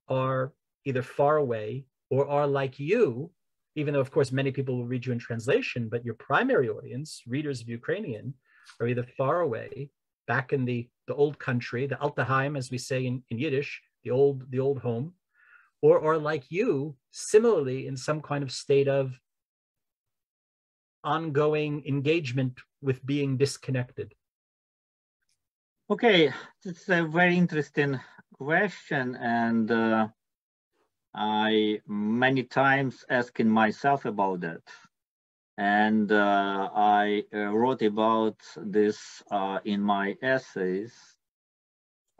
are either far away or are like you, even though, of course, many people will read you in translation, but your primary audience, readers of Ukrainian, are either far away, back in the old country, the Altaheim, as we say in Yiddish, the old home, or are like you, similarly in some kind of state of ongoing engagement with being disconnected. Okay, it's a very interesting question, and I many times asking myself about that, and I wrote about this in my essays.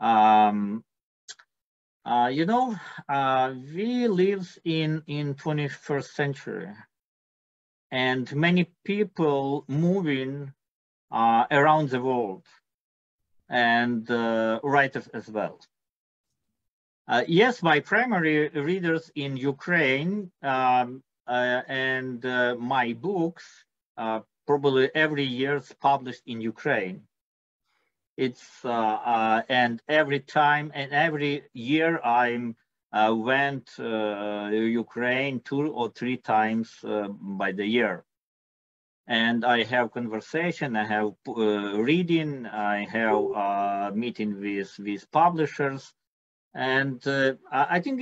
You know, we live in 21st century, and many people moving around the world, and writers as well. Yes, my primary readers in Ukraine, and my books probably every year is published in Ukraine. It's and every time and every year I went Ukraine 2 or 3 times by the year. And I have conversation, I have reading, I have meeting with publishers, and I think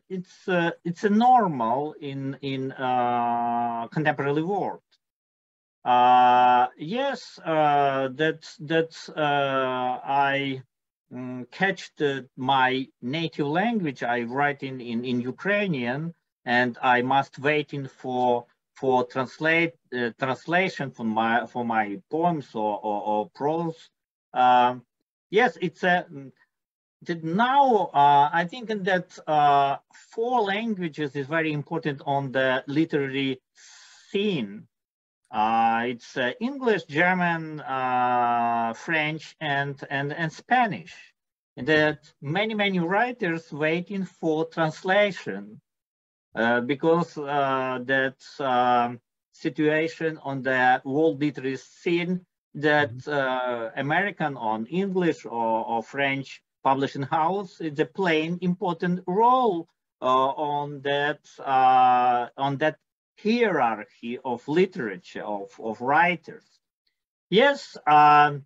it's a normal in contemporary world. Yes, that I catch my native language. I write in Ukrainian, and I must waiting for translation for my poems or prose. Yes, it's a now I think that 4 languages is very important on the literary scene. It's English, German, French, and Spanish. And that many writers waiting for translation because that situation on the world literary scene that American on English or French publishing house is a playing important role on that hierarchy of literature of writers. Yes, I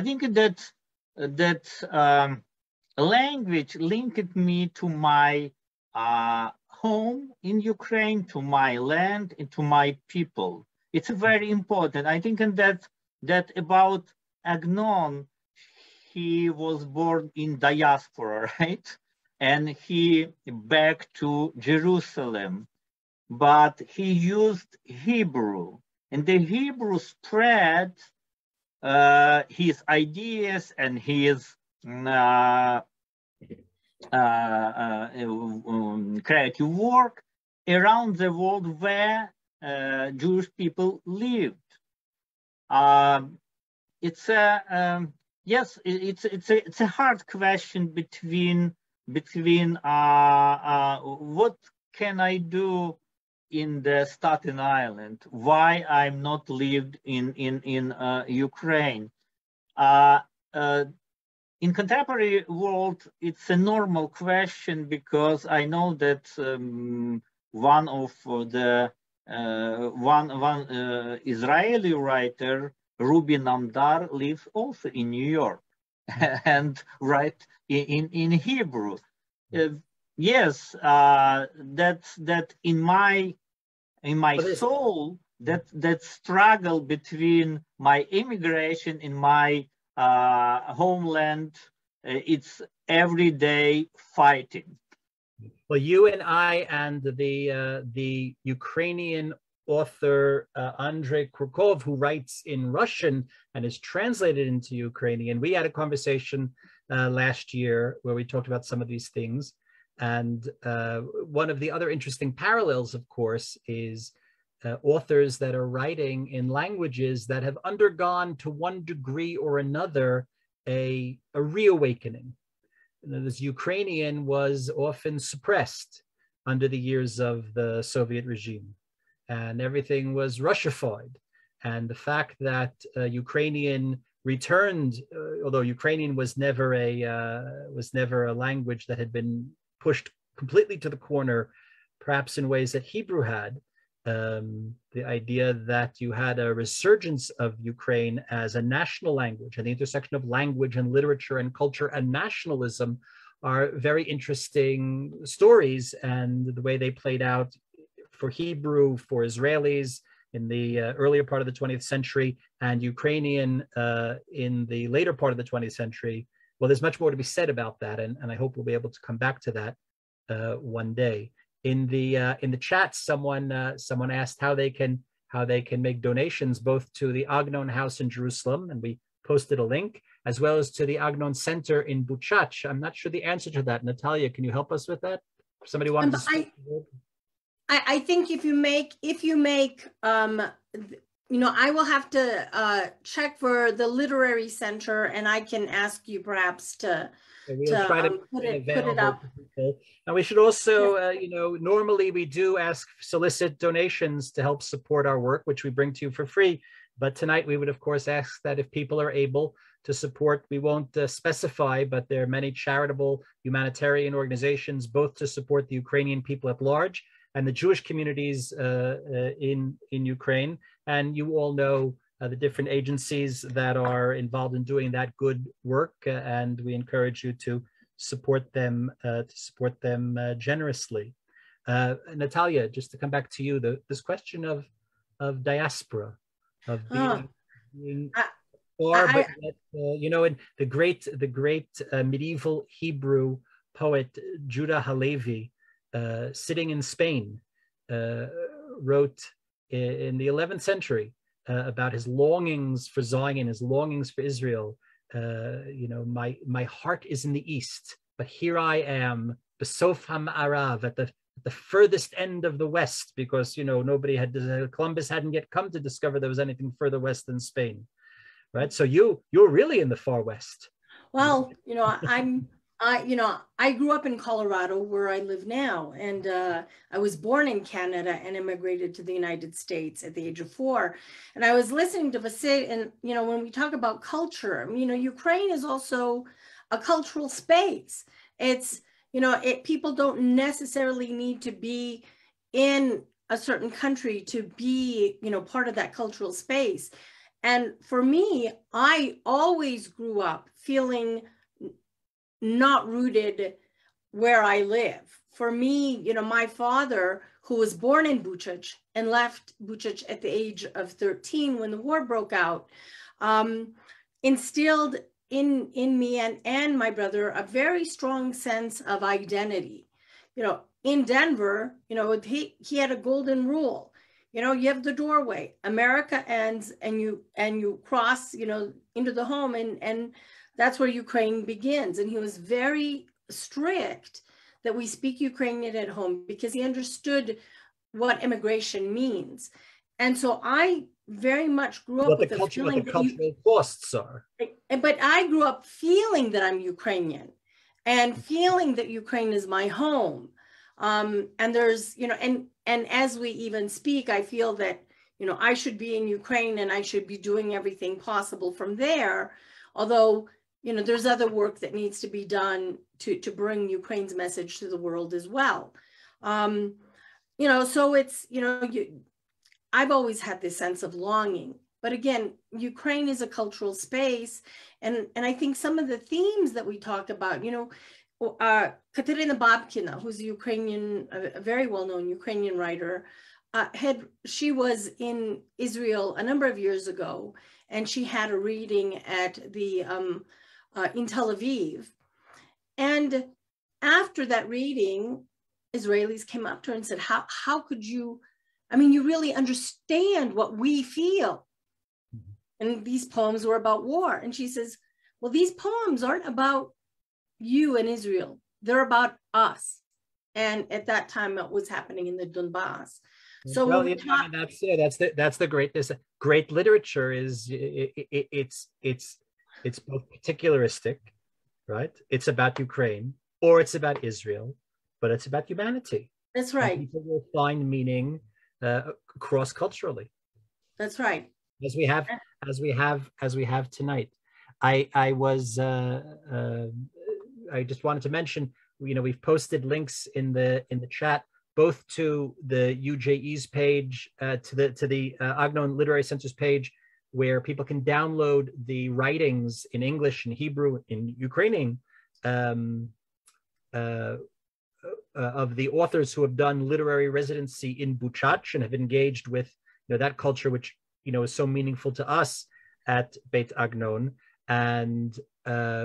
think that language linked me to my home in Ukraine, to my land, and to my people. It's very important. I think that about Agnon, he was born in diaspora, right? And he back to Jerusalem, but he used Hebrew, and the Hebrew spread his ideas and his creative work around the world where Jewish people lived. It's a yes, it's a hard question between what can I do in the Staten Island? Why I'm not lived in Ukraine? In contemporary world, it's a normal question because I know that one of the Israeli writer, Ruby Namdar, lives also in New York and write in Hebrew. Yes, that in my soul, that struggle between my immigration in my homeland, it's everyday fighting. Well, you and I and the Ukrainian author Andrei Kurkov, who writes in Russian and is translated into Ukrainian, we had a conversation last year where we talked about some of these things. And one of the other interesting parallels, of course, is authors that are writing in languages that have undergone to one degree or another a reawakening. This Ukrainian was often suppressed under the years of the Soviet regime, and everything was Russified. And the fact that Ukrainian returned, although Ukrainian was never a language that had been pushed completely to the corner, perhaps in ways that Hebrew had. The idea that you had a resurgence of Ukraine as a national language, and the intersection of language and literature and culture and nationalism are very interesting stories, and the way they played out for Hebrew, for Israelis in the earlier part of the 20th century, and Ukrainian in the later part of the 20th century. Well, there's much more to be said about that, and I hope we'll be able to come back to that one day. In the chat, someone asked how they can make donations both to the Agnon House in Jerusalem, and we posted a link, as well as to the Agnon Center in Buchach. I'm not sure the answer to that. Natalia, can you help us with that? Somebody wanted to speak. I think if you make I will have to check for the literary center, and I can ask you perhaps to try to put it up. And we should also, normally we do solicit donations to help support our work, which we bring to you for free. But tonight we would, of course, ask that if people are able to support, we won't specify, but there are many charitable humanitarian organizations, both to support the Ukrainian people at large and the Jewish communities in Ukraine. And you all know the different agencies that are involved in doing that good work, and we encourage you to support them generously. Natalia, just to come back to you, this question of diaspora, of being far, but yet, and the great medieval Hebrew poet Judah Halevi, sitting in Spain, wrote in the 11th century about his longings for Zion, his longings for Israel. My heart is in the east, but here I am, Besof HaMa'arav, at the the furthest end of the West, because, you know, Columbus hadn't yet come to discover there was anything further west than Spain, right? So you're really in the far West. Well, you know, I grew up in Colorado, where I live now, and I was born in Canada and immigrated to the United States at the age of 4. And I was listening to Vasyl, and, you know, when we talk about culture, you know, Ukraine is also a cultural space. It's, you know, people don't necessarily need to be in a certain country to be, you know, part of that cultural space. And for me, I always grew up feeling not rooted where I live. For me, you know, my father, who was born in Buchach and left Buchach at the age of 13 when the war broke out, instilled in me and my brother a very strong sense of identity. You know, in Denver, you know, he had a golden rule. You know, you have the doorway, America ends, and you cross, you know, into the home, and that's where Ukraine begins. And he was very strict that we speak Ukrainian at home, because he understood what immigration means. And so I very much grew up with the feeling what the cultural costs are. But I grew up feeling that I'm Ukrainian and feeling that Ukraine is my home. And there's, you know, and as we even speak, I feel that, you know, I should be in Ukraine and I should be doing everything possible from there. Although, you know, there's other work that needs to be done to bring Ukraine's message to the world as well. You know, so it's, you know, I've always had this sense of longing. But again, Ukraine is a cultural space. And I think some of the themes that we talk about, you know, Katerina Babkina, who's a Ukrainian, a very well-known Ukrainian writer, she was in Israel a number of years ago, and she had a reading at the in Tel Aviv. And after that reading, Israelis came up to her and said, how could you, I mean, you really understand what we feel. And these poems were about war. And she says, well, these poems aren't about you and Israel. They're about us. And at that time, it was happening in the Donbass. So well, that's the greatness. Great literature is it's both particularistic, right? It's about Ukraine, or it's about Israel, but it's about humanity. That's right. And people will find meaning cross culturally. That's right. As we have tonight. I just wanted to mention, you know, we've posted links in the chat, both to the UJE's page, to the Agnon Literary Center's page, where people can download the writings in English and Hebrew and Ukrainian of the authors who have done literary residency in Buchach and have engaged with, you know, that culture, which, you know, is so meaningful to us at Beit Agnon. And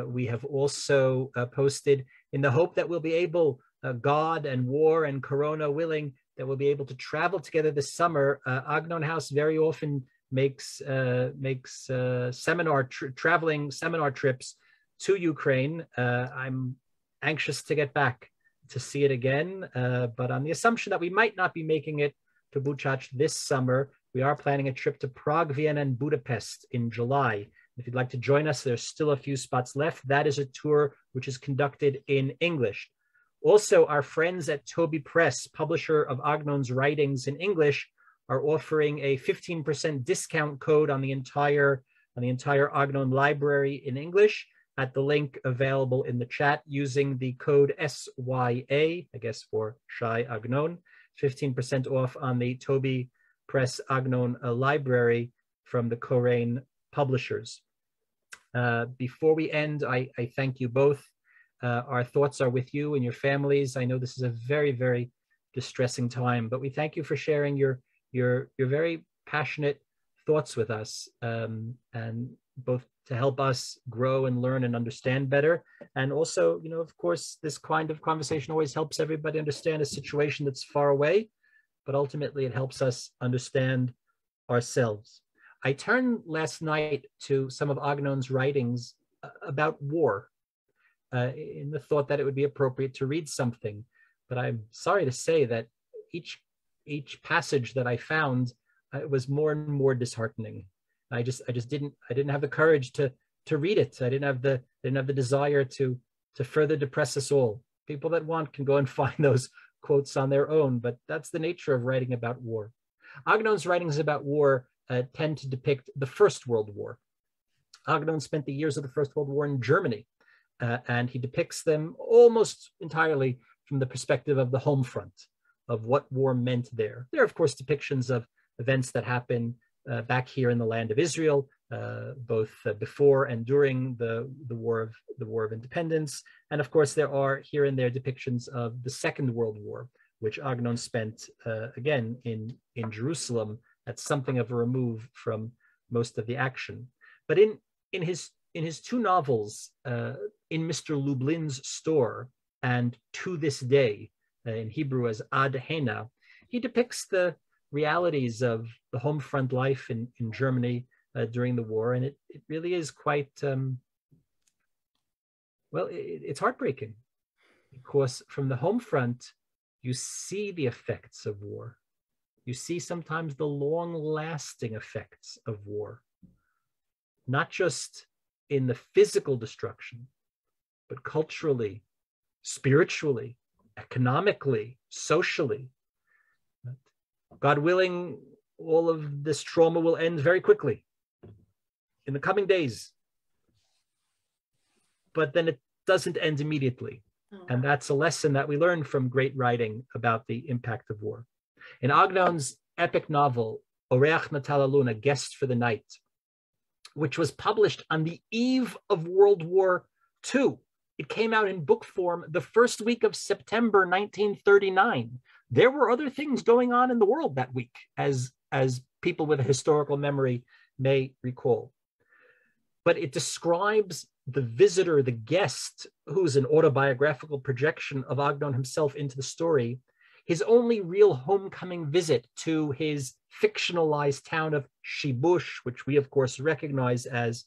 we have also posted, in the hope that we'll be able, God and war and Corona willing, that we'll be able to travel together this summer. Agnon House very often makes traveling seminar trips to Ukraine. I'm anxious to get back to see it again, but on the assumption that we might not be making it to Buchach this summer, we are planning a trip to Prague, Vienna, and Budapest in July. If you'd like to join us, there's still a few spots left. That is a tour which is conducted in English. Also, our friends at Toby Press, publisher of Agnon's writings in English, are offering a 15% discount code on the entire Agnon library in English at the link available in the chat, using the code SYA, I guess for Shai Agnon, 15% off on the Toby Press Agnon library from the Koren publishers. Before we end, I thank you both. Our thoughts are with you and your families. I know this is a very, very distressing time, but we thank you for sharing your very passionate thoughts with us, and both to help us grow and learn and understand better. And also, you know, of course, this kind of conversation always helps everybody understand a situation that's far away, but ultimately it helps us understand ourselves. I turned last night to some of Agnon's writings about war, in the thought that it would be appropriate to read something. But I'm sorry to say that each passage that I found was more and more disheartening. I didn't have the courage to read it. I didn't have the desire to further depress us all. People that want can go and find those quotes on their own, but that's the nature of writing about war. Agnon's writings about war tend to depict the First World War. Agnon spent the years of the First World War in Germany, and he depicts them almost entirely from the perspective of the home front, of what war meant there. There are, of course, depictions of events that happen back here in the land of Israel, both before and during the War of Independence. And of course, there are here and there depictions of the Second World War, which Agnon spent again in Jerusalem at something of a remove from most of the action. But in his two novels, In Mr. Lublin's Store and To This Day, in Hebrew as Ad Hena, he depicts the realities of the home front life in Germany during the war, and it really is quite it's heartbreaking, because from the home front you see the effects of war. You see sometimes the long-lasting effects of war, not just in the physical destruction, but culturally, spiritually, economically, socially. God willing, all of this trauma will end very quickly in the coming days. But then it doesn't end immediately. And that's a lesson that we learn from great writing about the impact of war. In Agnon's epic novel, Oreach Natal Luna, Guest for the Night, which was published on the eve of World War II. It came out in book form the first week of September 1939. There were other things going on in the world that week, as people with a historical memory may recall. But it describes the visitor, the guest, who's an autobiographical projection of Agnon himself into the story, his only real homecoming visit to his fictionalized town of Shibush, which we of course recognize as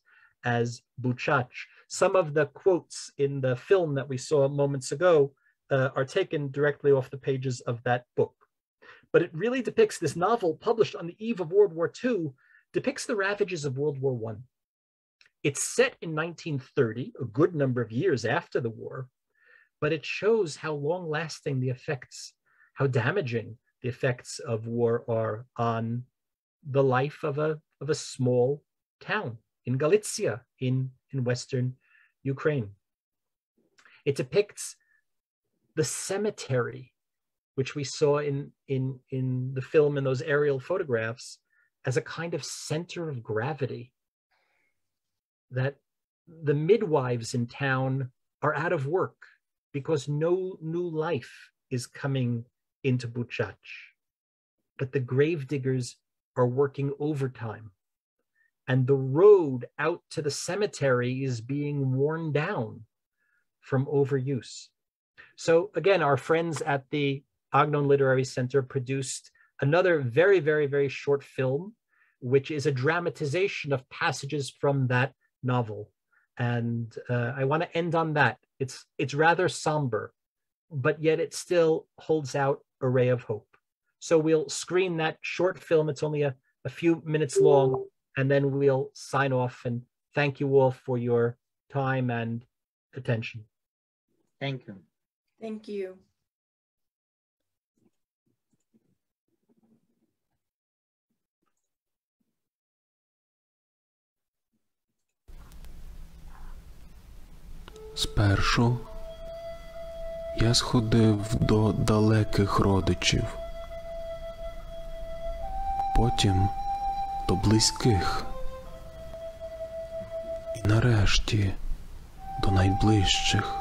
Buchach. Some of the quotes in the film that we saw moments ago are taken directly off the pages of that book. But it really depicts, this novel published on the eve of World War II, depicts the ravages of World War I. It's set in 1930, a good number of years after the war, but it shows how long-lasting the effects, how damaging the effects of war are on the life of a small town in Galicia, in Western Ukraine. It depicts the cemetery, which we saw in the film, in those aerial photographs, as a kind of center of gravity, that the midwives in town are out of work because no new life is coming into Buchach. But the gravediggers are working overtime, and the road out to the cemetery is being worn down from overuse. So again, our friends at the Agnon Literary Center produced another very, very, very short film, which is a dramatization of passages from that novel. And I want to end on that. It's rather somber, but yet it still holds out a ray of hope. So we'll screen that short film. It's only a few minutes long, and then we'll sign off and thank you all for your time and attention. Thank you. Thank you. Спершу я сходив до далеких родичів, потім до близьких, і нарешті до найближчих,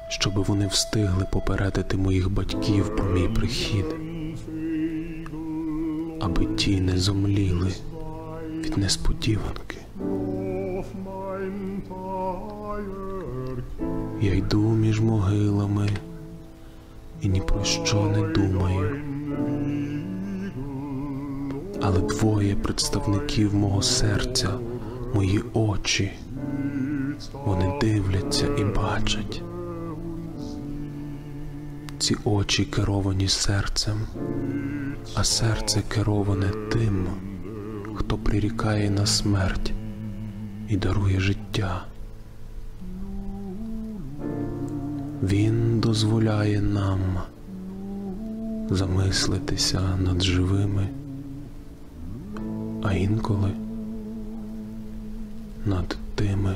щоби вони встигли попередити моїх батьків про мій прихід, аби ті не зомліли від несподіванки. Я йду між могилами і ні про що не думаю. Але двоє представників мого серця, мої очі, вони дивляться і бачать, ці очі керовані серцем, а серце кероване тим, хто прирікає на смерть і дарує життя. Він дозволяє нам замислитися над живими, а інколи над тими,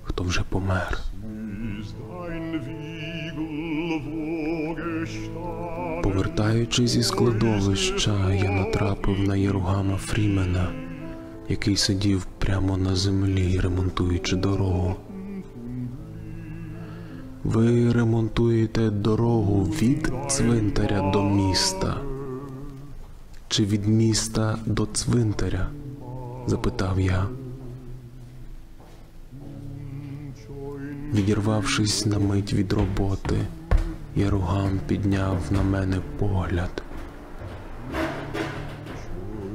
хто вже помер. Повертаючись із кладовища, я натрапив на Єругама Фрімена, який сидів прямо на землі, ремонтуючи дорогу. Ви ремонтуєте дорогу від цвинтаря до міста? Чи від міста до цвинтаря? Запитав я. Відірвавшись на мить від роботи, Єругам підняв на мене погляд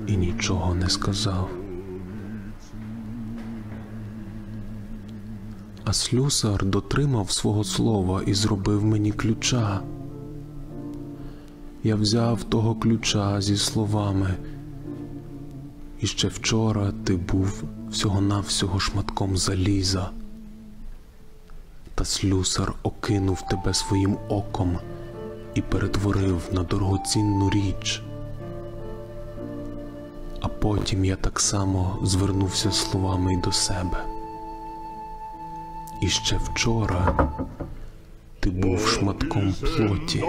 і нічого не сказав. А слюсар дотримав свого слова і зробив мені ключа. Я взяв того ключа зі словами: «І ще вчора ти був всього-навсього шматком заліза, та слюсар окинув тебе своїм оком і перетворив на дорогоцінну річ». А потім я так само звернувся словами й до себе: «І ще вчора ти був шматком плоті,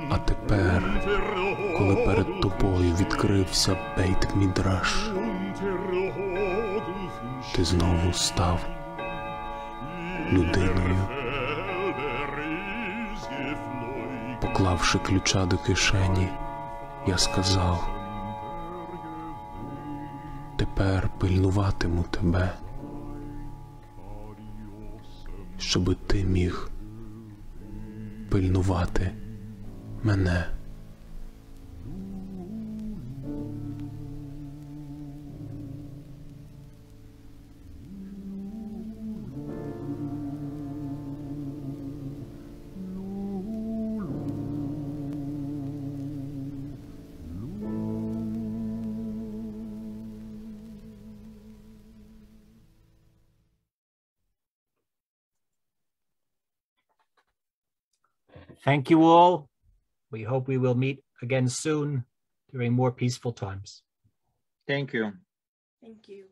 а тепер, коли перед тобою відкрився Бейт-Мідраш, ти знову став людиною». Поклавши ключа до кишені, я сказав: «Тепер пильнуватиму тебе, щоби ти міг пильнувати мене». Thank you all. We hope we will meet again soon during more peaceful times. Thank you. Thank you.